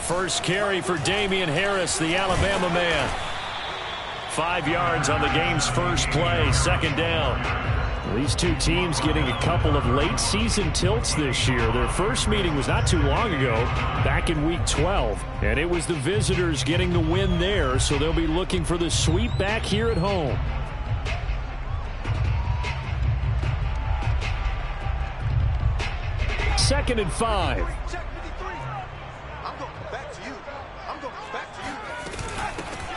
First carry for Damian Harris, the Alabama man. 5 yards on the game's first play, second down. These two teams getting a couple of late season tilts this year. Their first meeting was not too long ago, back in week 12. And it was the visitors getting the win there, so they'll be looking for the sweep back here at home. Second and 5.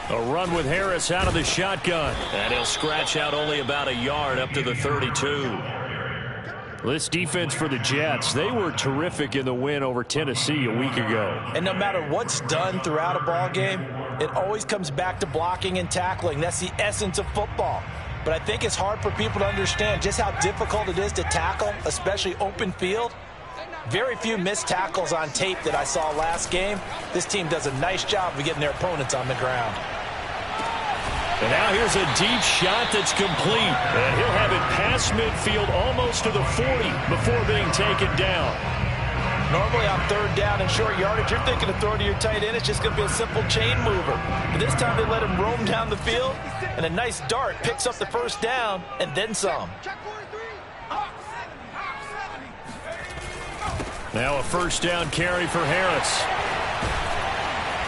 A run with Harris out of the shotgun. And he'll scratch out only about a yard up to the 32. This defense for the Jets, they were terrific in the win over Tennessee a week ago. And no matter what's done throughout a ball game, it always comes back to blocking and tackling. That's the essence of football. But I think it's hard for people to understand just how difficult it is to tackle, especially open field. Very few missed tackles on tape that I saw last game. This team does a nice job of getting their opponents on the ground. And now here's a deep shot that's complete. And he'll have it past midfield almost to the 40 before being taken down. Normally on third down and short yardage, you're thinking of throwing to your tight end. It's just going to be a simple chain mover. But this time they let him roam down the field, and a nice dart picks up the first down and then some. Now a first down carry for Harris.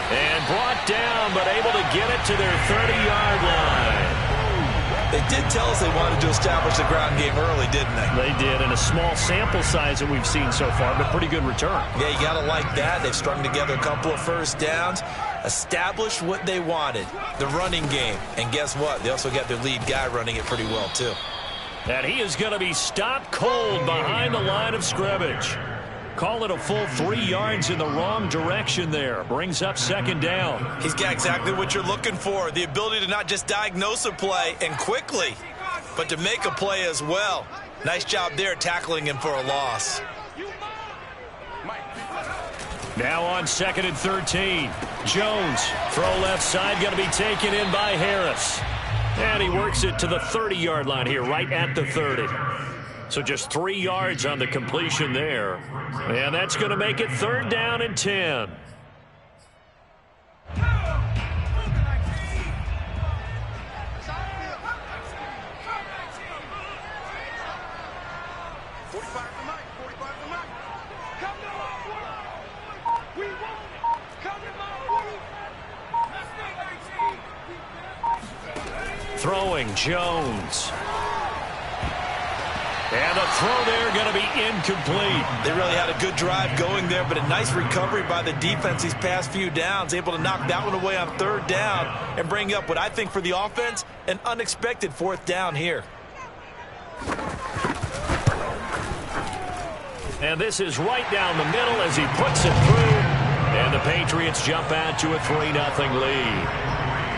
And brought down, but able to get it to their 30-yard line. They did tell us they wanted to establish the ground game early, didn't they? They did, and a small sample size that we've seen so far, but pretty good return. Yeah, you got to like that. They've strung together a couple of first downs, established what they wanted, the running game. And guess what? They also got their lead guy running it pretty well, too. And he is going to be stopped cold behind the line of scrimmage. Call it a full 3 yards in the wrong direction there. Brings up second down. He's got exactly what you're looking for. The ability to not just diagnose a play and quickly, but to make a play as well. Nice job there tackling him for a loss. Now on second and 13. Jones, throw left side, going to be taken in by Harris. And he works it to the 30-yard line here, right at the 30. So just 3 yards on the completion there. And that's going to make it third down and 10. Throwing Jones. And a throw there going to be incomplete. They really had a good drive going there, but a nice recovery by the defense these past few downs, able to knock that one away on third down and bring up what I think for the offense, an unexpected fourth down here. And this is right down the middle as he puts it through. And the Patriots jump out to a 3-0 lead.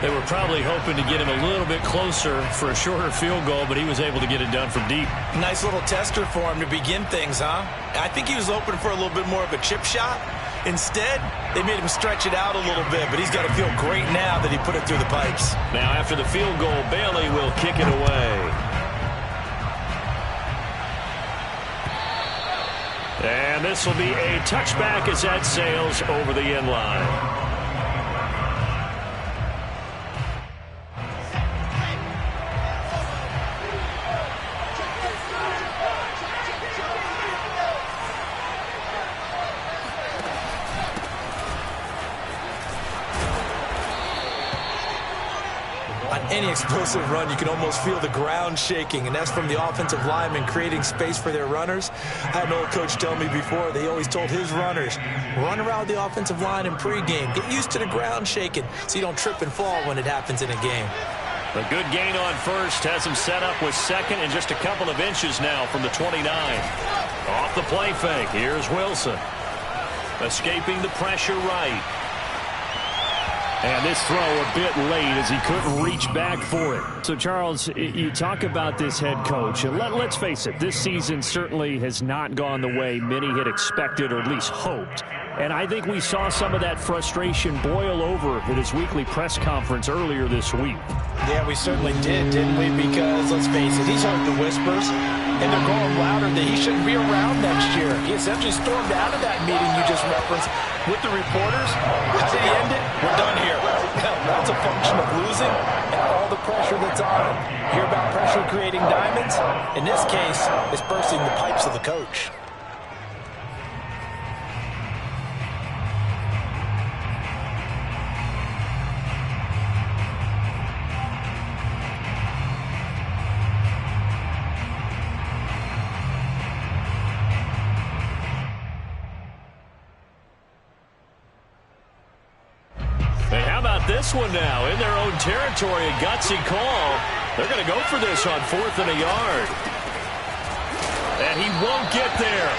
They were probably hoping to get him a little bit closer for a shorter field goal, but he was able to get it done from deep. Nice little tester for him to begin things, huh? I think he was hoping for a little bit more of a chip shot. Instead, they made him stretch it out a little bit, but he's got to feel great now that he put it through the pipes. Now after the field goal, Bailey will kick it away. And this will be a touchback as that sails over the end line. Any explosive run, you can almost feel the ground shaking, and that's from the offensive linemen creating space for their runners. I had an old coach tell me before, they always told his runners, run around the offensive line in pregame. Get used to the ground shaking so you don't trip and fall when it happens in a game. A good gain on first has him set up with second and just a couple of inches now from the 29. Off the play fake, here's Wilson. Escaping the pressure right. And this throw a bit late as he couldn't reach back for it. So, Charles, you talk about this head coach. And let's face it, this season certainly has not gone the way many had expected or at least hoped. And I think we saw some of that frustration boil over at his weekly press conference earlier this week. Yeah, we certainly did, didn't we? Because, let's face it, he's heard the whispers, and they're growing louder that he shouldn't be around next year. He essentially stormed out of that meeting you just referenced with the reporters. How did he end it? We're done here. Hell, that's a function of losing and all the pressure that's on him. Hear about pressure creating diamonds? In this case, it's bursting the pipes of the coach. This one now in their own territory, a gutsy call. They're going to go for this on 4th and a yard. And he won't get there.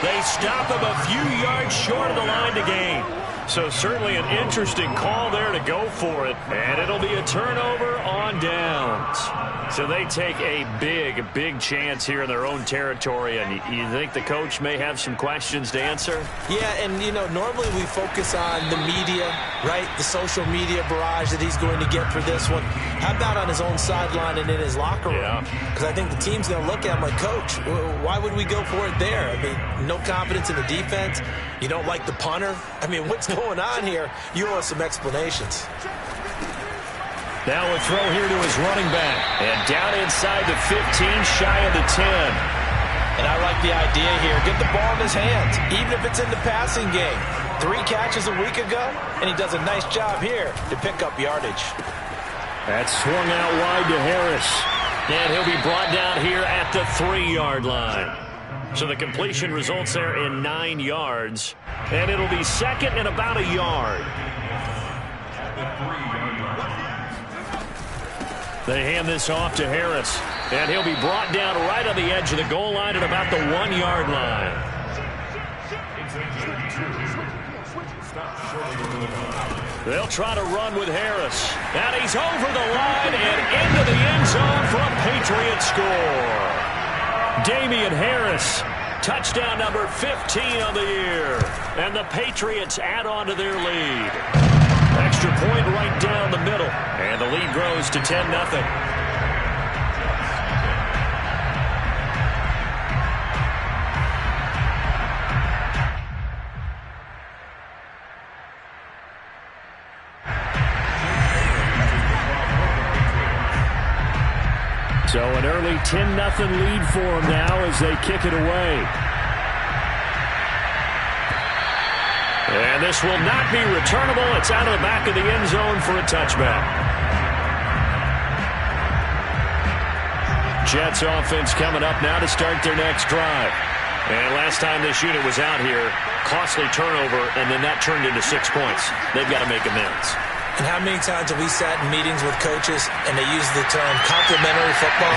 They stop him a few yards short of the line to gain. So certainly an interesting call there to go for it. And it'll be a turnover on downs. So they take a big chance here in their own territory. And you think the coach may have some questions to answer? Yeah, and, you know, normally we focus on the media, right? The social media barrage that he's going to get for this one. How about on his own sideline and in his locker room? Because I think the team's going to look at him like, Coach, why would we go for it there? I mean, no confidence in the defense. You don't like the punter? I mean, what's going on here? You owe us some explanations. Now a throw here to his running back. And down inside the 15, shy of the 10. And I like the idea here. Get the ball in his hands, even if it's in the passing game. 3 catches a week ago, and he does a nice job here to pick up yardage. That's swung out wide to Harris. And he'll be brought down here at the 3-yard line. So the completion results there in 9 yards. And it'll be second and about a yard. They hand this off to Harris. And he'll be brought down right on the edge of the goal line at about the 1-yard line. They'll try to run with Harris. And he's over the line and into the end zone for a Patriot score. Damian Harris, touchdown number 15 on the year. And the Patriots add on to their lead. Extra point right down the middle. And the lead grows to 10-0. So an early 10-0 lead for them now as they kick it away. And this will not be returnable. It's out of the back of the end zone for a touchback. Jets offense coming up now to start their next drive. And last time this unit was out here, costly turnover, and then that turned into 6 points. They've got to make amends. And how many times have we sat in meetings with coaches and they use the term complementary football?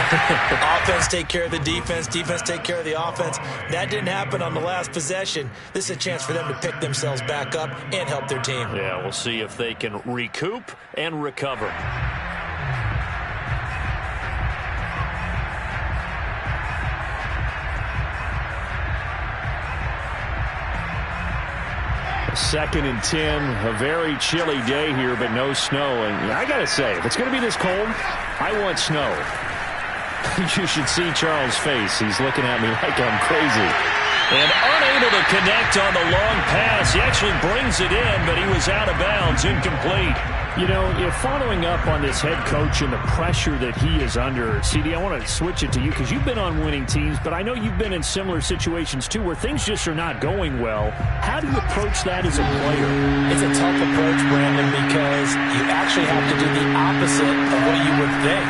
Offense take care of the defense, defense take care of the offense. That didn't happen on the last possession. This is a chance for them to pick themselves back up and help their team. Yeah, we'll see if they can recoup and recover. Second and 10, a very chilly day here, but no snow. And I got to say, if it's going to be this cold, I want snow. You should see Charles' face. He's looking at me like I'm crazy. And unable to connect on the long pass. He actually brings it in, but he was out of bounds, incomplete. You know, if following up on this head coach and the pressure that he is under, CD, I want to switch it to you because you've been on winning teams, but I know you've been in similar situations too where things just are not going well. How do you approach that as a player? It's a tough approach, Brandon, because you actually have to do the opposite of what you would think.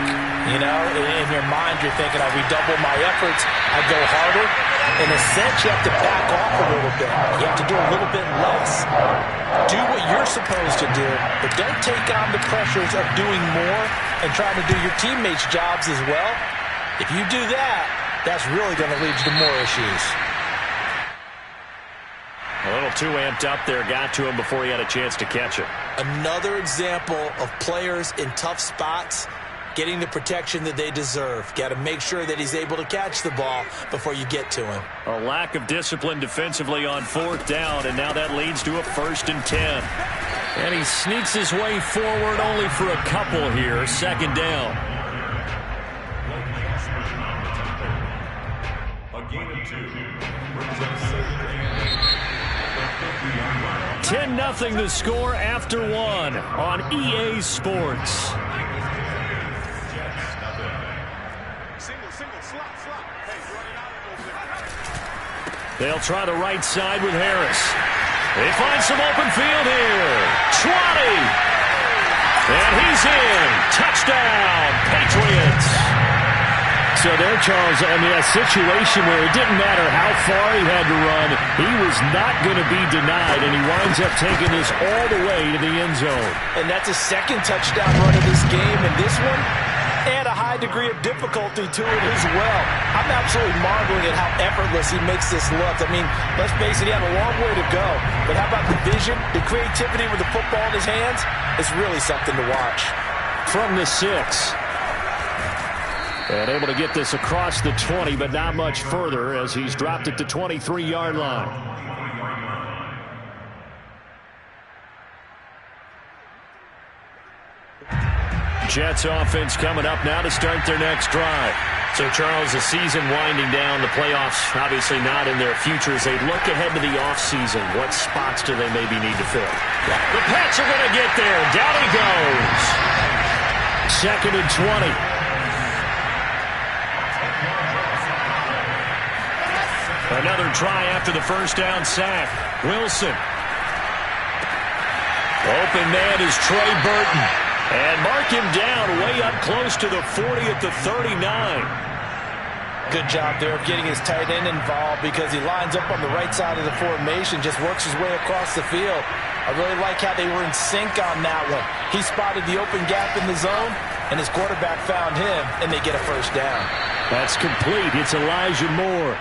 You know, in your mind, you're thinking, I redouble my efforts, I go harder. In a sense, you have to back off a little bit. You have to do a little bit less. Do what you're supposed to do, but don't take on the pressures of doing more and trying to do your teammates' jobs as well. If you do that, that's really going to lead to more issues. A little too amped up there, got to him before he had a chance to catch it. Another example of players in tough spots getting the protection that they deserve. Got to make sure that he's able to catch the ball before you get to him. A lack of discipline defensively on 4th down, and now that leads to a 1st and 10. And he sneaks his way forward only for a couple here. Second down. A gain of 2. 10-0 the score after 1 on EA Sports. They'll try the right side with Harris. They find some open field here. 20. And he's in. Touchdown, Patriots. So there, Charles, I mean, a situation where it didn't matter how far he had to run. He was not going to be denied, and he winds up taking this all the way to the end zone. And that's his second touchdown run of this game, and this one, add a high degree of difficulty to it as well. I'm absolutely marveling at how effortless he makes this look. I mean, let's face it, he had a long way to go. But how about the vision, the creativity with the football in his hands? It's really something to watch. From the 6. And able to get this across the 20, but not much further as he's dropped it to 23-yard line. Jets offense coming up now to start their next drive. So, Charles, the season winding down, the playoffs obviously not in their future. As they look ahead to the offseason, what spots do they maybe need to fill? The Pats are going to get there. Down he goes. 2nd and 20. Another try after the first down sack. Wilson. Open man is Trey Burton. And mark him down way up close to the 40 at the 39. Good job there of getting his tight end involved because he lines up on the right side of the formation, just works his way across the field. I really like how they were in sync on that one. He spotted the open gap in the zone, and his quarterback found him, and they get a first down. That's complete. It's Elijah Moore.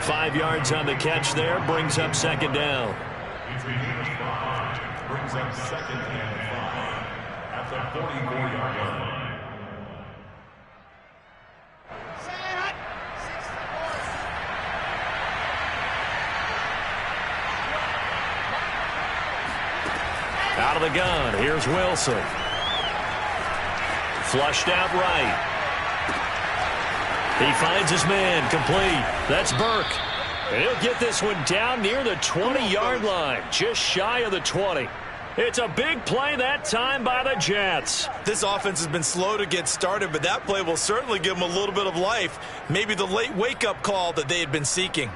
5 yards on the catch there, brings up second down. Brings up second and 5 at the 44-yard line. Out of the gun, here's Wilson. Flushed out right. He finds his man, complete. That's Burke. And he'll get this one down near the 20-yard line, just shy of the 20. It's a big play that time by the Jets. This offense has been slow to get started, but that play will certainly give them a little bit of life. Maybe the late wake-up call that they had been seeking.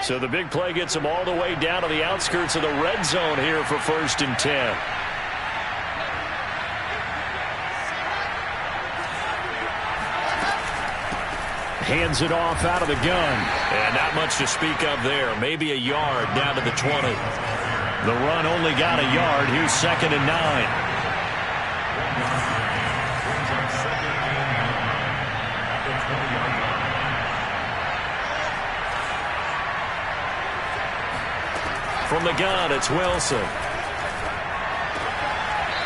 So the big play gets them all the way down to the outskirts of the red zone here for 1st and 10. Hands it off out of the gun. And not much to speak of there. Maybe a yard down to the 20. The run only got a yard. Here's 2nd and 9. From the gun, it's Wilson.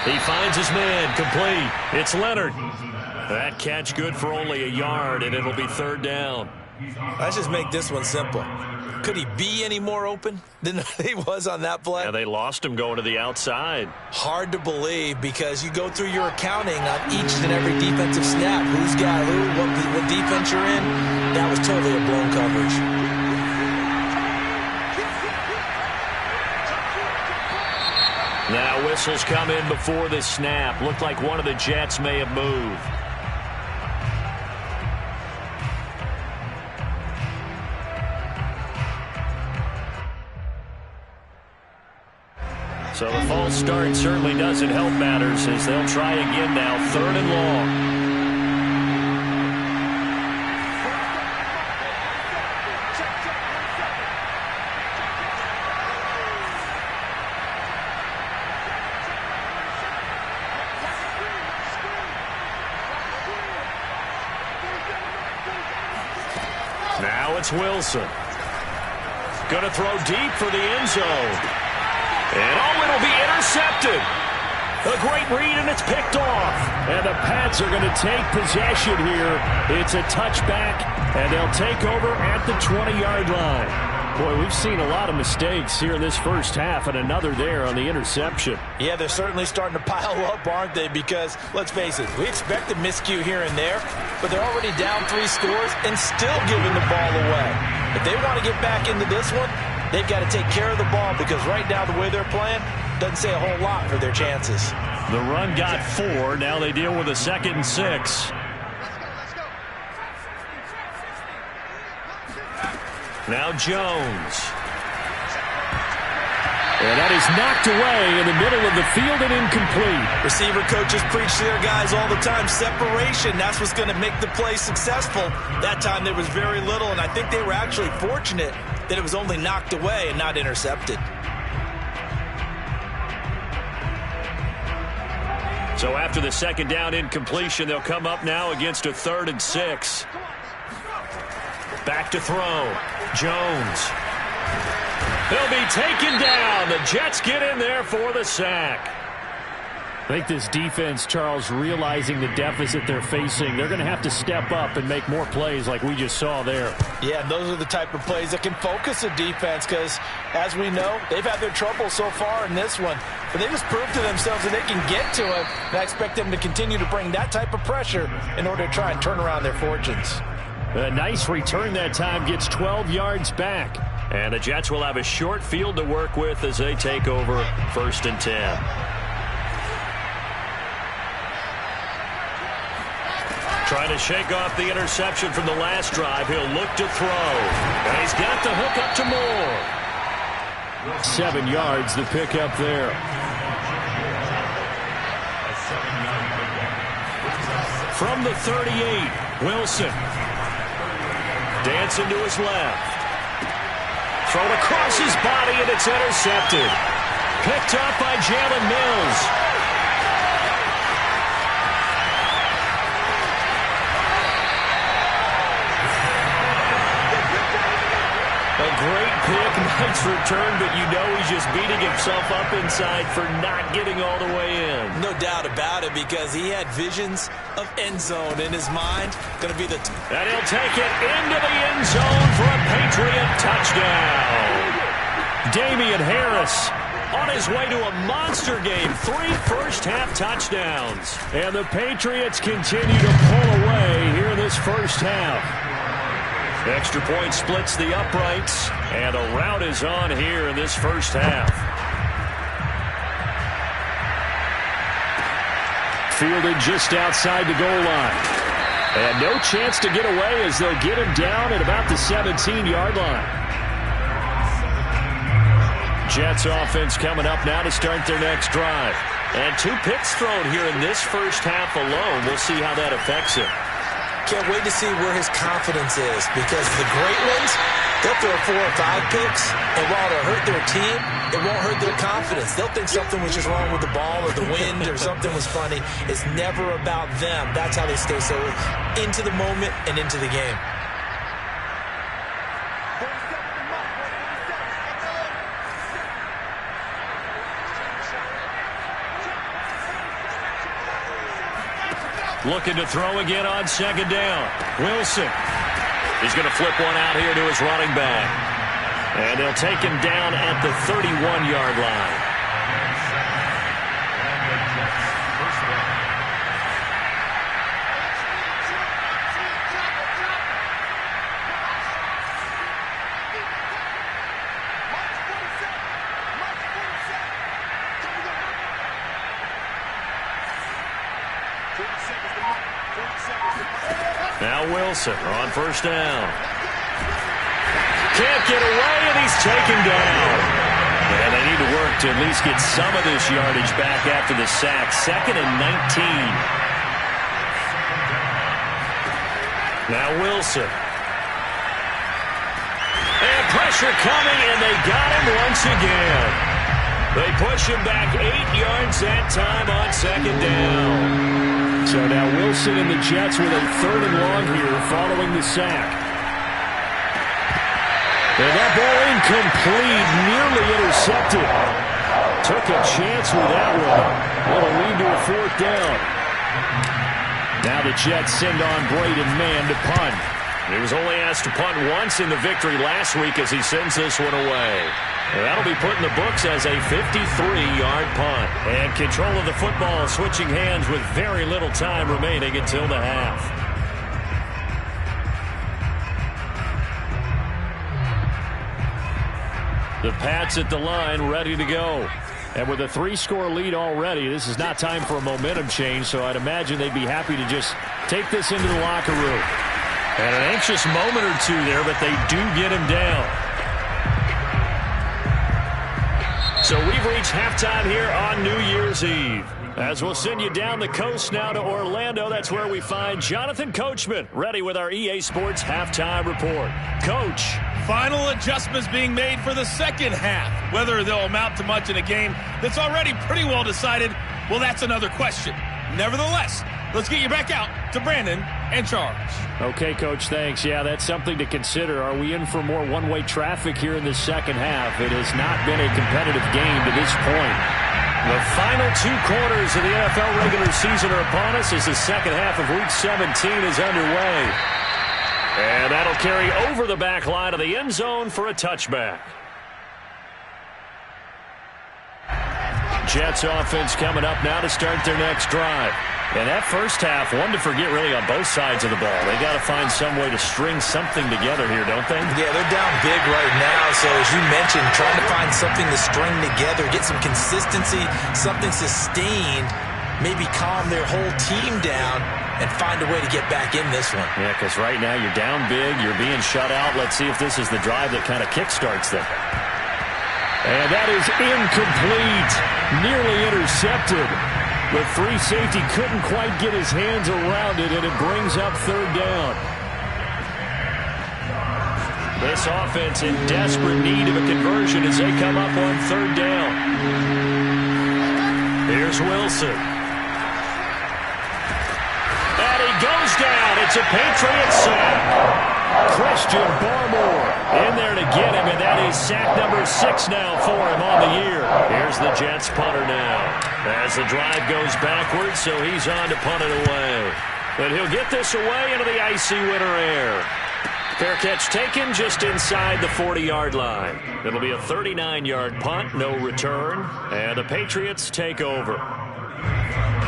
He finds his man, complete. It's Leonard. That catch good for only a yard, and it'll be 3rd down. Let's just make this one simple. Could he be any more open than he was on that play? Yeah, they lost him going to the outside. Hard to believe because you go through your accounting on each and every defensive snap. Who's got who, what defense you're in. That was totally a blown coverage. Now whistles come in before the snap. Looked like one of the Jets may have moved. So the false start certainly doesn't help matters as they'll try again now, 3rd and long. Now it's Wilson. Going to throw deep for the end zone. And oh, it'll be intercepted. A great read, and it's picked off. And the Pats are going to take possession here. It's a touchback, and they'll take over at the 20-yard line. Boy, we've seen a lot of mistakes here in this first half, and another there on the interception. Yeah, they're certainly starting to pile up, aren't they? Because, let's face it, we expect a miscue here and there, but they're already down 3 scores and still giving the ball away. If they want to get back into this one, they've got to take care of the ball, because right now the way they're playing doesn't say a whole lot for their chances. The run got 4. Now they deal with a 2nd and 6. Now Jones. And that is knocked away in the middle of the field and incomplete. Receiver coaches preach to their guys all the time. Separation, that's what's going to make the play successful. That time there was very little, and I think they were actually fortunate that it was only knocked away and not intercepted. So after the 2nd down incompletion, they'll come up now against a 3rd and 6. Back to throw. Jones. He'll be taken down. The Jets get in there for the sack. I think this defense, Charles, realizing the deficit they're facing, they're going to have to step up and make more plays like we just saw there. Yeah, and those are the type of plays that can focus a defense because, as we know, they've had their trouble so far in this one. But they just proved to themselves that they can get to it, and I expect them to continue to bring that type of pressure in order to try and turn around their fortunes. A nice return that time, gets 12 yards back. And the Jets will have a short field to work with as they take over 1st and 10. Trying to shake off the interception from the last drive. He'll look to throw. And he's got the hook up to Moore. 7 yards, the pickup there. From the 38, Wilson. Dancing to his left. Thrown across his body, and it's intercepted. Picked up by Jalen Mills. A great pick, nice return, but you know he's just beating himself up inside for not getting all the way in. No doubt about it, because he had visions of end zone in his mind. Going to be the... And he'll take it into the end zone for a Patriot touchdown. Damian Harris on his way to a monster game. 3 first-half touchdowns. And the Patriots continue to pull away here in this first half. Extra point splits the uprights, and a rout is on here in this first half. Fielded just outside the goal line. And no chance to get away as they'll get him down at about the 17-yard line. Jets offense coming up now to start their next drive. And 2 picks thrown here in this first half alone. We'll see how that affects him. Can't wait to see where his confidence is, because the great ones, they'll throw 4 or 5 picks, and while it'll hurt their team, it won't hurt their confidence. They'll think something was just wrong with the ball or the wind or something was funny. It's never about them. That's how they stay so into the moment and into the game. Looking to throw again on 2nd down. Wilson. He's going to flip one out here to his running back. And they'll take him down at the 31-yard line. Now Wilson on 1st down. Can't get away, and he's taken down. And they need to work to at least get some of this yardage back after the sack. 2nd and 19. Now Wilson. And pressure coming, and they got him once again. They push him back 8 yards that time on 2nd down. So now Wilson and the Jets with a 3rd and long here following the sack. And that ball incomplete, nearly intercepted. Took a chance with that one. That'll lead to a 4th down. Now the Jets send on Braden Mann to punt. He was only asked to punt once in the victory last week as he sends this one away. And that'll be put in the books as a 53-yard punt. And control of the football switching hands with very little time remaining until the half. The Pats at the line ready to go. And with a 3-score lead already, this is not time for a momentum change, so I'd imagine they'd be happy to just take this into the locker room. And an anxious moment or two there, but they do get him down. So we've reached halftime here on New Year's Eve. As we'll send you down the coast now to Orlando, that's where we find Jonathan Coachman, ready with our EA Sports Halftime Report. Coach. Final adjustments being made for the second half. Whether they'll amount to much in a game that's already pretty well decided, well, that's another question. Nevertheless, let's get you back out to Brandon and Charles. Okay, Coach, thanks. Yeah, that's something to consider. Are we in for more one-way traffic here in the second half? It has not been a competitive game to this point. The final 2 quarters of the NFL regular season are upon us as the second half of Week 17 is underway. And that'll carry over the back line of the end zone for a touchback. Jets offense coming up now to start their next drive. And that first half, one to forget really on both sides of the ball. They got to find some way to string something together here, don't they? Yeah, they're down big right now. So as you mentioned, trying to find something to string together, get some consistency, something sustained, maybe calm their whole team down and find a way to get back in this one. Yeah, because right now you're down big, you're being shut out. Let's see if this is the drive that kind of kickstarts them. And that is incomplete. Nearly intercepted. The free safety couldn't quite get his hands around it, and it brings up third down. This offense in desperate need of a conversion as they come up on third down. Here's Wilson. And he goes down. It's a Patriot sack. Christian Barmore in there to get him, and that is sack number 6 now for him on the year. Here's the Jets punter now. As the drive goes backwards, so he's on to punt it away. But he'll get this away into the icy winter air. Fair catch taken just inside the 40-yard line. It'll be a 39-yard punt, no return, and the Patriots take over.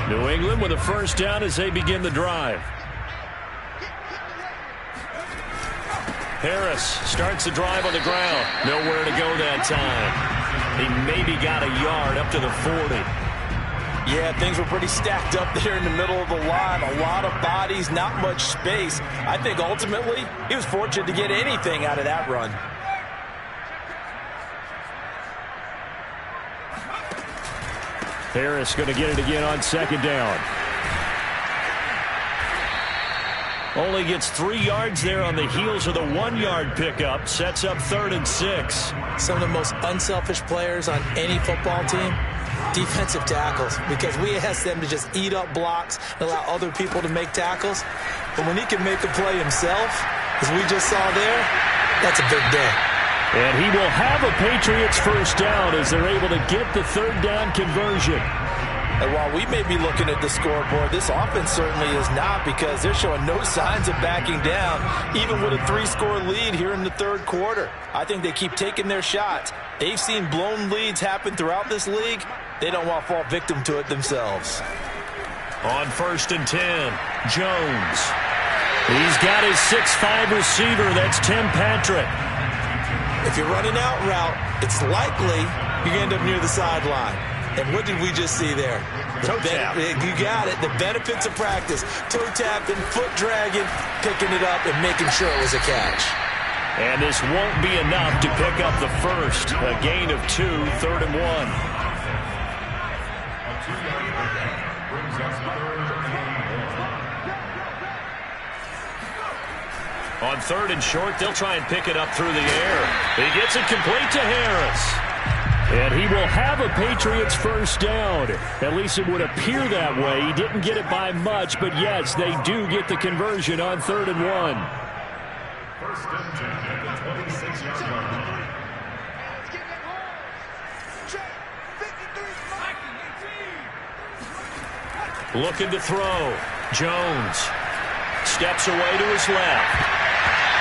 New England with a first down as they begin the drive. Harris starts the drive on the ground. Nowhere to go that time. He maybe got a yard up to the 40. Yeah, things were pretty stacked up there in the middle of the line. A lot of bodies, not much space. I think ultimately he was fortunate to get anything out of that run. Harris going to get it again on second down. Only gets 3 yards there on the heels of the 1-yard pickup. Sets up 3rd and 6. Some of the most unselfish players on any football team, defensive tackles, because we ask them to just eat up blocks and allow other people to make tackles. But when he can make a play himself, as we just saw there, that's a big day. And he will have a Patriots first down as they're able to get the third down conversion. And while we may be looking at the scoreboard, this offense certainly is not, because they're showing no signs of backing down, even with a 3-score lead here in the third quarter. I think they keep taking their shots. They've seen blown leads happen throughout this league. They don't want to fall victim to it themselves. On 1st and 10, Jones. He's got his 6'5 receiver. That's Tim Patrick. If you're running out route, it's likely you're going to end up near the sideline. And what did we just see there? Toe tap. You got it. The benefits of practice. Toe tapping, foot dragging, picking it up, and making sure it was a catch. And this won't be enough to pick up the first. A gain of 2, 3rd and 1. On 3rd and short, they'll try and pick it up through the air. He gets it complete to Harris. And he will have a Patriots first down. At least it would appear that way. He didn't get it by much, but yes, they do get the conversion on 3rd and 1. First and 10 at the 26-yard line. Looking to throw. Jones steps away to his left.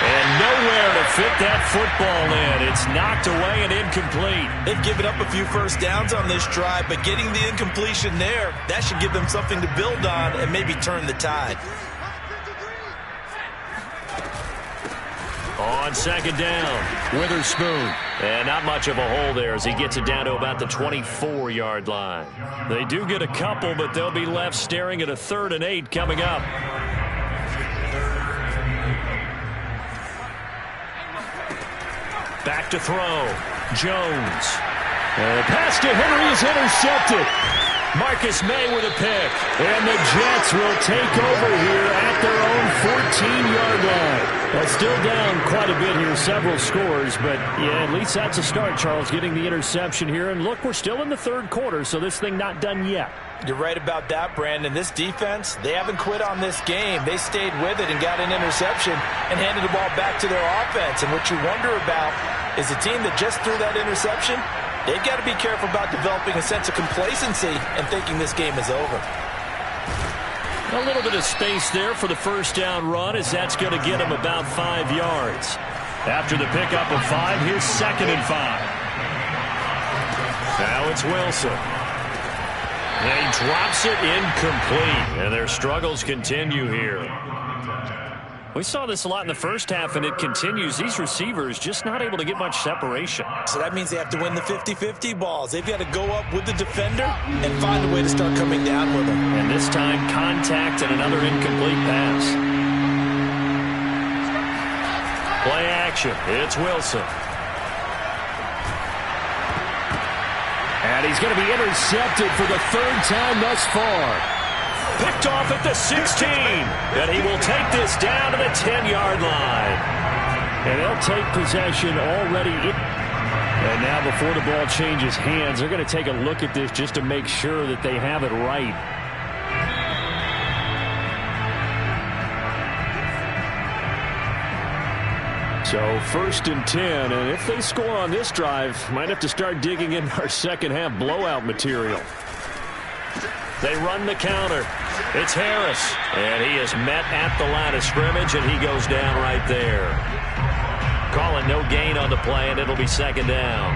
And nowhere to fit that football in. It's knocked away and incomplete. They've given up a few first downs on this drive, but getting the incompletion there, that should give them something to build on and maybe turn the tide. On second down, Witherspoon. And not much of a hole there as he gets it down to about the 24-yard line. They do get a couple, but they'll be left staring at a 3rd and 8 coming up. Back to throw. Jones. And the pass to Henry is intercepted. Marcus May with a pick. And the Jets will take over here at their own 14-yard line. Well, still down quite a bit here, several scores, but yeah, at least that's a start, Charles, getting the interception here. And look, we're still in the 3rd quarter, so this thing not done yet. You're right about that, Brandon. This defense, they haven't quit on this game. They stayed with it and got an interception and handed the ball back to their offense. And what you wonder about is a team that just threw that interception, they've got to be careful about developing a sense of complacency and thinking this game is over. A little bit of space there for the first down run as that's going to get him about 5 yards. After the pickup of 5, here's 2nd and 5. Now it's Wilson. And he drops it incomplete, and their struggles continue here. We saw this a lot in the first half, and it continues. These receivers just not able to get much separation. So that means they have to win the 50-50 balls. They've got to go up with the defender and find a way to start coming down with them. And this time, contact and another incomplete pass. Play action. It's Wilson. And he's going to be intercepted for the 3rd time thus far. Picked off at the 16. And he will take this down to the 10-yard line. And they'll take possession already. And now before the ball changes hands, they're going to take a look at this just to make sure that they have it right. So 1st and 10, and if they score on this drive, might have to start digging in our second half blowout material. They run the counter. It's Harris, and he is met at the line of scrimmage, and he goes down right there. Calling no gain on the play, and it'll be 2nd down.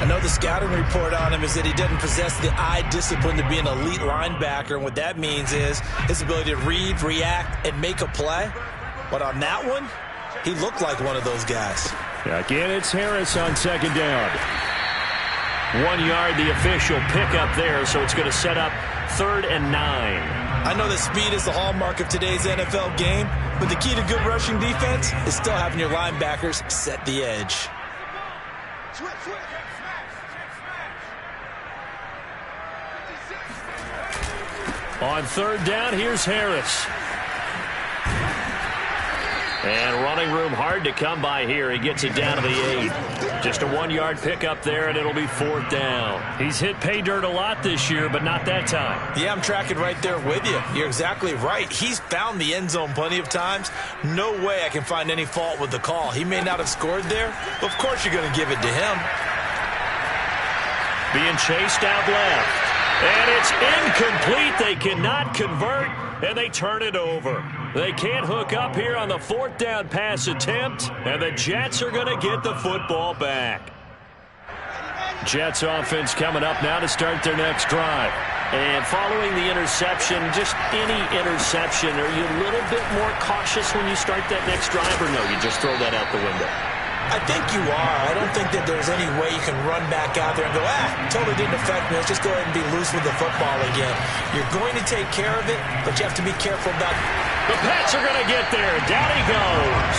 I know the scouting report on him is that he doesn't possess the eye discipline to be an elite linebacker, and what that means is his ability to read, react, and make a play. But on that one, he looked like one of those guys. Again, it's Harris on 2nd down. 1 yard, the official pickup there, so it's going to set up 3rd and 9. I know that speed is the hallmark of today's NFL game, but the key to good rushing defense is still having your linebackers set the edge. On 3rd down, here's Harris. And running room hard to come by here. He gets it down to the 8. Just a 1 yard pickup there, and it'll be 4th down. He's hit pay dirt a lot this year, but not that time. Yeah, I'm tracking right there with you. You're exactly right. He's found the end zone plenty of times. No way I can find any fault with the call. He may not have scored there, but of course you're going to give it to him. Being chased out left. And it's incomplete. They cannot convert, and they turn it over. They can't hook up here on the 4th down pass attempt, and the Jets are going to get the football back. Jets offense coming up now to start their next drive. And following the interception, just any interception, are you a little bit more cautious when you start that next drive, or no, you just throw that out the window? I think you are. I don't think that there's any way you can run back out there and go, totally didn't affect me. Let's just go ahead and be loose with the football again. You're going to take care of it, but you have to be careful about it. The Pats are going to get there. Down he goes.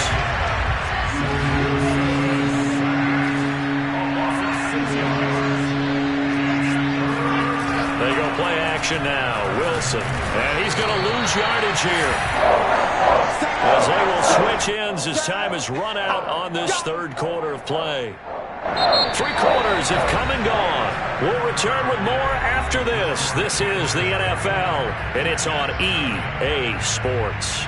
They go play action now. Wilson. And he's going to lose yardage here. As they will switch ends as time has run out on this 3rd quarter of play. 3 quarters have come and gone. We'll return with more after this. This is the NFL, and it's on EA Sports.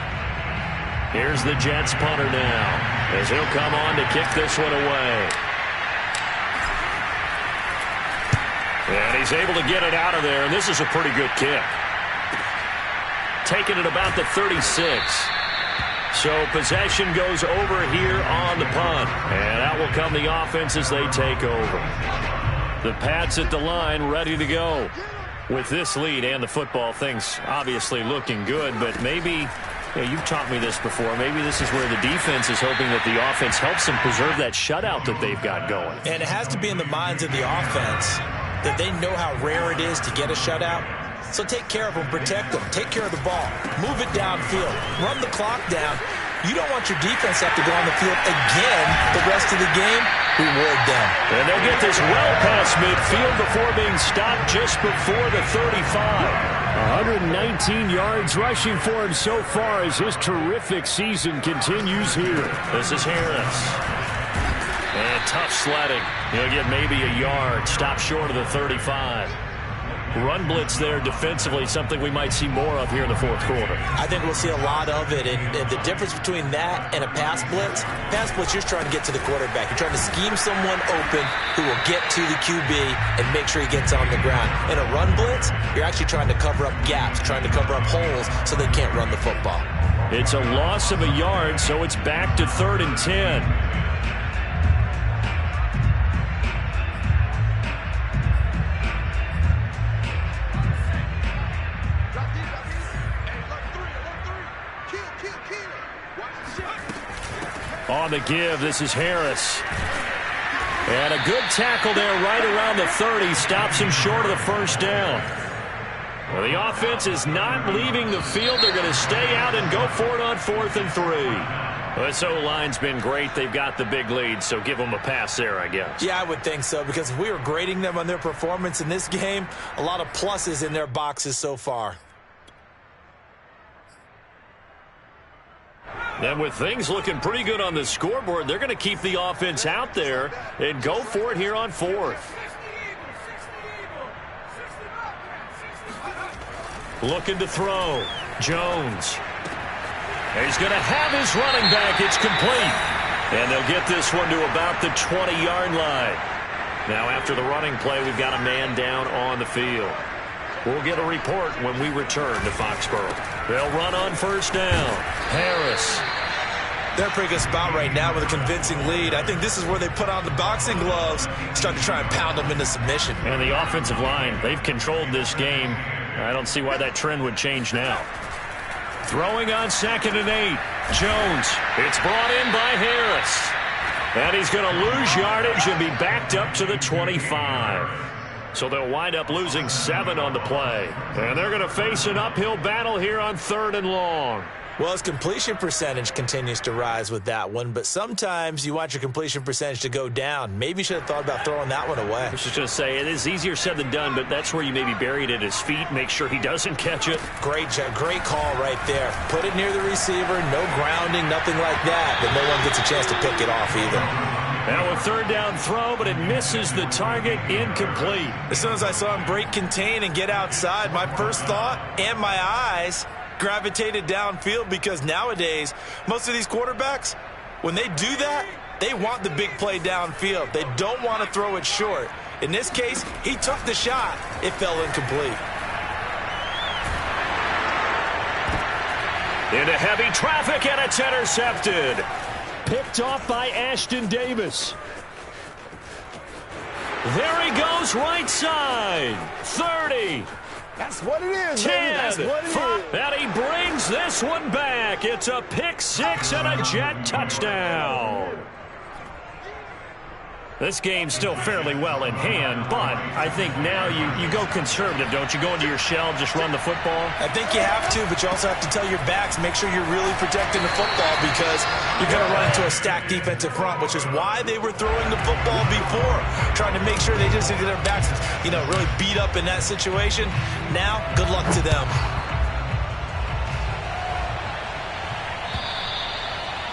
Here's the Jets punter now, as he'll come on to kick this one away. And he's able to get it out of there, and this is a pretty good kick. Taking it about the 36. So possession goes over here on the punt. And out will come the offense as they take over. The Pats at the line ready to go. With this lead and the football, things obviously looking good, but maybe, you've taught me this before, maybe this is where the defense is hoping that the offense helps them preserve that shutout that they've got going. And it has to be in the minds of the offense that they know how rare it is to get a shutout. So take care of them, protect them, take care of the ball, move it downfield, run the clock down. You don't want your defense to have to go on the field again the rest of the game. Reward them. And they'll get this well past midfield before being stopped just before the 35. 119 yards rushing for him so far as his terrific season continues here. This is Harris. And tough sledding. He'll get maybe a yard. Stop short of the 35. Run blitz there defensively, something we might see more of here in the fourth quarter. I think we'll see a lot of it, and the difference between that and a pass blitz, you're trying to get to the quarterback. You're trying to scheme someone open who will get to the QB and make sure he gets on the ground. In a run blitz, you're actually trying to cover up gaps, trying to cover up holes so they can't run the football. It's a loss of a yard, so it's back to 3rd and 10. On the give, this is Harris. And a good tackle there right around the 30. Stops him short of the first down. Well, the offense is not leaving the field. They're going to stay out and go for it on 4th and 3. Well, this O-line's been great. They've got the big lead, so give them a pass there, I guess. Yeah, I would think so, because if we were grading them on their performance in this game, a lot of pluses in their boxes so far. And with things looking pretty good on the scoreboard, they're going to keep the offense out there and go for it here on 4th. Looking to throw. Jones. He's going to have his running back. It's complete. And they'll get this one to about the 20-yard line. Now after the running play, we've got a man down on the field. We'll get a report when we return to Foxborough. They'll run on 1st down. Harris. They're in a pretty good spot right now with a convincing lead. I think this is where they put on the boxing gloves, start to try and pound them into submission. And the offensive line, they've controlled this game. I don't see why that trend would change now. Throwing on 2nd and 8. Jones. It's brought in by Harris. And he's going to lose yardage and be backed up to the 25. So they'll wind up losing 7 on the play. And they're going to face an uphill battle here on 3rd and long. Well, his completion percentage continues to rise with that one, but sometimes you want your completion percentage to go down. Maybe you should have thought about throwing that one away. I was just going to say, it is easier said than done, but that's where you maybe bury it at his feet, make sure he doesn't catch it. Great call right there. Put it near the receiver, no grounding, nothing like that, but no one gets a chance to pick it off either. Now a 3rd down throw, but it misses the target, incomplete. As soon as I saw him break contain and get outside, my first thought and my eyes gravitated downfield, because nowadays, most of these quarterbacks, when they do that, they want the big play downfield. They don't want to throw it short. In this case, he took the shot. It fell incomplete. Into heavy traffic, and it's intercepted. Picked off by Ashton Davis. There he goes, right side. 30. That's what it is, 10. baby. That's what it is. And he brings this one back. It's a pick 6 and a Jet touchdown. This game's still fairly well in hand, but I think now you go conservative, don't you? Go into your shell, just run the football? I think you have to, but you also have to tell your backs, make sure you're really protecting the football, because you're going to run into a stacked defensive front, which is why they were throwing the football before, trying to make sure they just get their backs, really beat up in that situation. Now, good luck to them.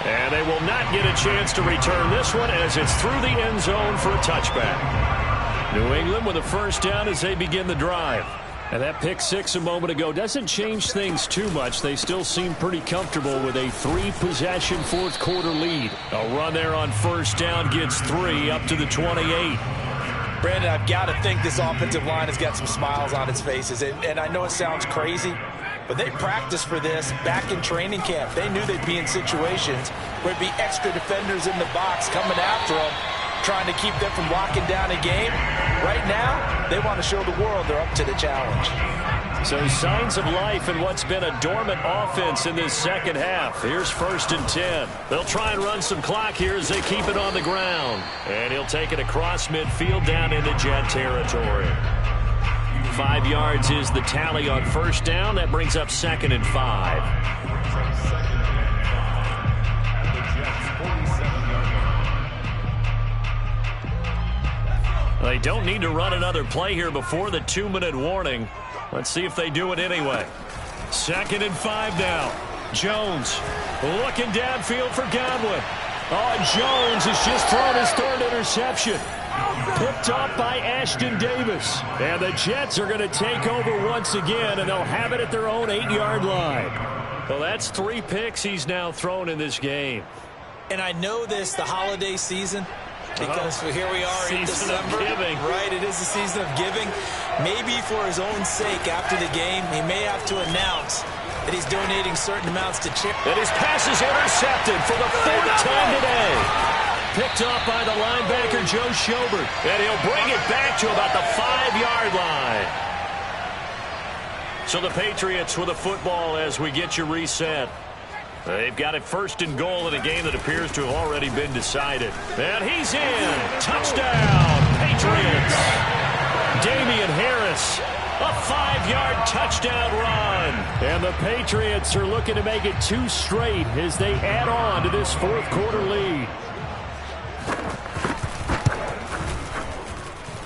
And they will not get a chance to return this one as it's through the end zone for a touchback. New England with a 1st down as they begin the drive. And that pick 6 a moment ago doesn't change things too much. They still seem pretty comfortable with a 3-possession 4th quarter lead. A run there on 1st down gets 3 up to the 28. Brandon, I've got to think this offensive line has got some smiles on its faces. And I know it sounds crazy, but they practiced for this back in training camp. They knew they'd be in situations where there'd be extra defenders in the box coming after them, trying to keep them from locking down a game. Right now, they want to show the world they're up to the challenge. So signs of life in what's been a dormant offense in this second half. Here's 1st and 10. They'll try and run some clock here as they keep it on the ground. And he'll take it across midfield down into Jet territory. 5 yards is the tally on 1st down. That brings up 2nd and 5. They don't need to run another play here before the 2-minute warning. Let's see if they do it anyway. 2nd and 5 now. Jones looking downfield for Godwin. Oh, and Jones has just thrown his 3rd interception. Picked off by Ashton Davis. And the Jets are going to take over once again, and they'll have it at their own 8-yard line. Well, that's 3 picks he's now thrown in this game. And I know this, the holiday season, because here we are in December. Right, it is the season of giving. Maybe for his own sake, after the game, he may have to announce that he's donating certain amounts to charity. And his pass is intercepted for the 4th time today. Picked off by the linebacker, Joe Schobert. And he'll bring it back to about the 5-yard line. So the Patriots with a football as we get you reset. They've got it 1st and goal in a game that appears to have already been decided. And he's in. Touchdown, Patriots. Damian Harris, a 5-yard touchdown run. And the Patriots are looking to make it 2 straight as they add on to this 4th quarter lead.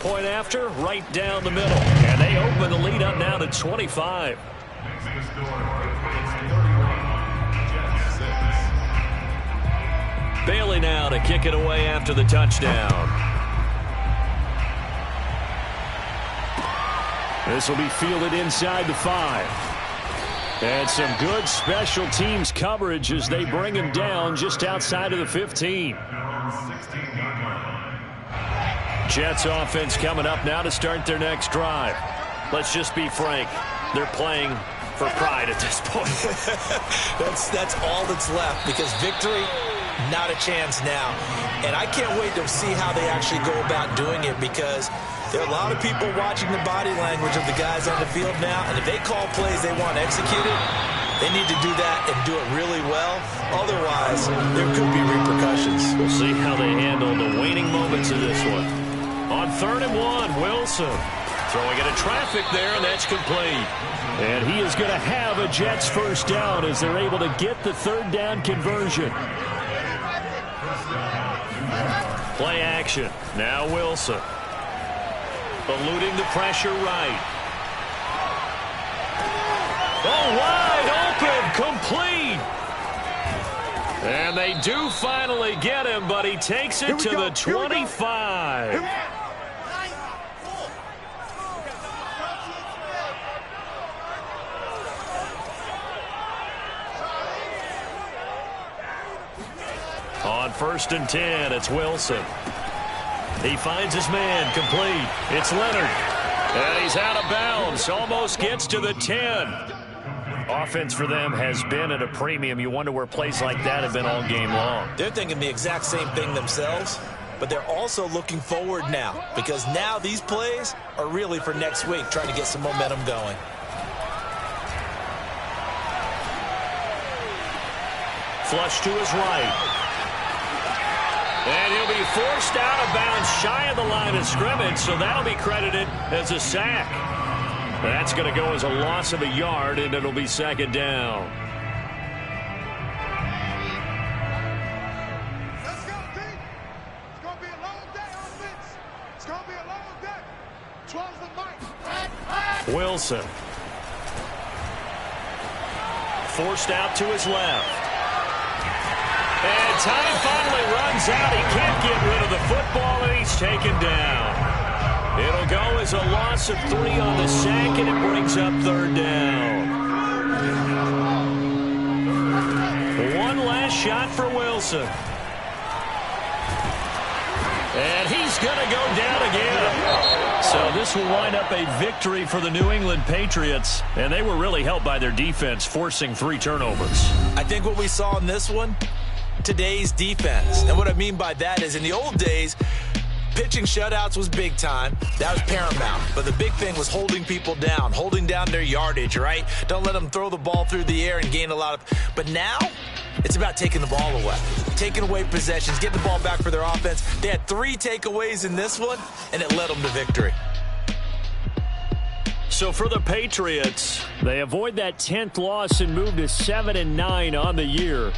Point after, right down the middle. And they open the lead up now to 25. Bailey now to kick it away after the touchdown. This will be fielded inside the 5. And some good special teams coverage as they bring him down just outside of the 15. Jets offense coming up now to start their next drive. Let's just be frank. They're playing for pride at this point. That's all that's left, because victory, not a chance now. And I can't wait to see how they actually go about doing it, because there are a lot of people watching the body language of the guys on the field now, and if they call plays they want executed, they need to do that and do it really well. Otherwise, there could be repercussions. We'll see how they handle the waning moments of this one. On 3rd and 1, Wilson throwing into traffic there, and that's complete. And he is going to have a Jets 1st down as they're able to get the 3rd down conversion. Play action. Now Wilson. Eluding the pressure right. Oh, wide open. Complete. And they do finally get him, but he takes it to the 25. On 1st and 10, it's Wilson. He finds his man, complete. It's Leonard. And he's out of bounds. Almost gets to the 10. Offense for them has been at a premium. You wonder where plays like that have been all game long. They're thinking the exact same thing themselves, but they're also looking forward now, because now these plays are really for next week, trying to get some momentum going. Flush to his right. And he'll be forced out of bounds shy of the line of scrimmage, so that'll be credited as a sack. That's going to go as a loss of a yard, and it'll be 2nd down. Let's go, team. It's going to be a long day on offense. It's going to be a long day. 12's the mic. Wilson. Forced out to his left. And time finally runs out. He can't get rid of the football, and he's taken down. It'll go as a loss of 3 on the sack, and it brings up 3rd down. One last shot for Wilson. And he's going to go down again. So this will wind up a victory for the New England Patriots. And they were really helped by their defense, forcing 3 turnovers. I think what we saw in this one, today's defense. And what I mean by that is in the old days, pitching shutouts was big time. That was paramount. But the big thing was holding people down, holding down their yardage, right? Don't let them throw the ball through the air and gain a lot of... But now, it's about taking the ball away. Taking away possessions, getting the ball back for their offense. They had 3 takeaways in this one, and it led them to victory. So for the Patriots, they avoid that 10th loss and move to 7-9 on the year.